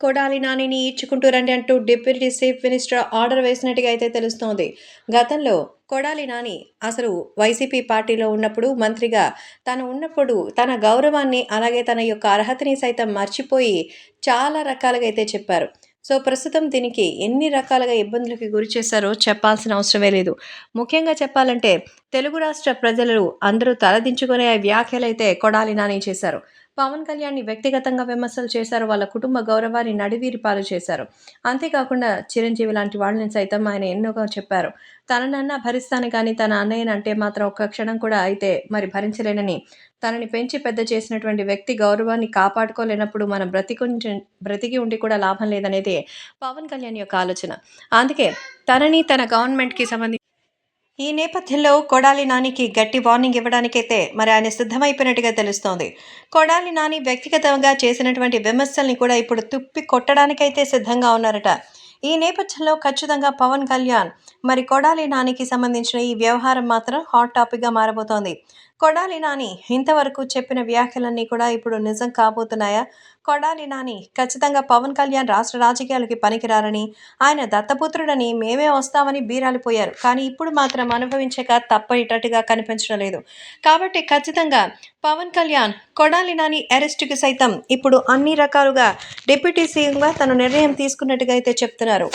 కొడాలి నానిని ఈడ్చుకుంటూ రండి అంటూ డిప్యూటీ చీఫ్ మినిస్టర్ ఆర్డర్ వేసినట్టుగా అయితే తెలుస్తోంది. గతంలో కొడాలి నాని అసలు వైసీపీ పార్టీలో ఉన్నప్పుడు మంత్రిగా తను ఉన్నప్పుడు తన గౌరవాన్ని అలాగే తన యొక్క అర్హతని సైతం మర్చిపోయి చాలా రకాలుగా అయితే చెప్పారు. సో, ప్రస్తుతం దీనికి ఎన్ని రకాలుగా ఇబ్బందులకి గురి చేశారో చెప్పాల్సిన అవసరమే లేదు. ముఖ్యంగా చెప్పాలంటే తెలుగు రాష్ట్ర ప్రజలు అందరూ తలదించుకునే వ్యాఖ్యలైతే కొడాలి నాని చేశారు. పవన్ కళ్యాణ్‌ని వ్యక్తిగతంగా విమర్శలు చేశారు. వాళ్ళ కుటుంబ గౌరవాన్ని నడివీరి పాలు చేశారు. అంతేకాకుండా చిరంజీవి లాంటి వాళ్ళని సైతం ఆయన ఎన్నోగా చెప్పారు. తననన్నా భరిస్తాను కానీ తన అన్నయ్యనంటే మాత్రం ఒక్క క్షణం కూడా అయితే మరి భరించలేనని, తనని పెంచి పెద్ద చేసినటువంటి వ్యక్తి గౌరవాన్ని కాపాడుకోలేనప్పుడు మనం బ్రతికి ఉండి కూడా లాభం లేదనేదే పవన్ కళ్యాణ్ యొక్క ఆలోచన. అందుకే తనని తన గవర్నమెంట్‌కి ఈ నేపథ్యంలో కొడాలి నానికి గట్టి వార్నింగ్ ఇవ్వడానికైతే మరి ఆయన సిద్ధమైపోయినట్టుగా తెలుస్తోంది. కొడాలి నాని వ్యక్తిగతంగా చేసినటువంటి విమర్శల్ని కూడా ఇప్పుడు తుప్పి కొట్టడానికైతే సిద్ధంగా ఉన్నారట. ఈ నేపథ్యంలో ఖచ్చితంగా పవన్ కళ్యాణ్ మరి కొడాలి నానికి సంబంధించిన ఈ వ్యవహారం మాత్రం హాట్ టాపిక్‌గా మారబోతోంది. కొడాలి నాని ఇంతవరకు చెప్పిన వ్యాఖ్యలన్నీ కూడా ఇప్పుడు నిజం కాబోతున్నాయా? కొడాలి నాని ఖచ్చితంగా పవన్ కళ్యాణ్ రాష్ట్ర రాజకీయాలకి పనికిరారని, ఆయన దత్తపుత్రుడని మేమే వస్తామని బీరాలిపోయారు. కానీ ఇప్పుడు మాత్రం అనుభవించక తప్పేటట్టుగా కనిపించడం లేదు. కాబట్టి ఖచ్చితంగా పవన్ కళ్యాణ్ కొడాలి నాని అరెస్ట్‌కి సైతం ఇప్పుడు అన్ని రకాలుగా డిప్యూటీ సీఎంగా తను నిర్ణయం తీసుకున్నట్టుగా అయితే చెప్తున్నారు.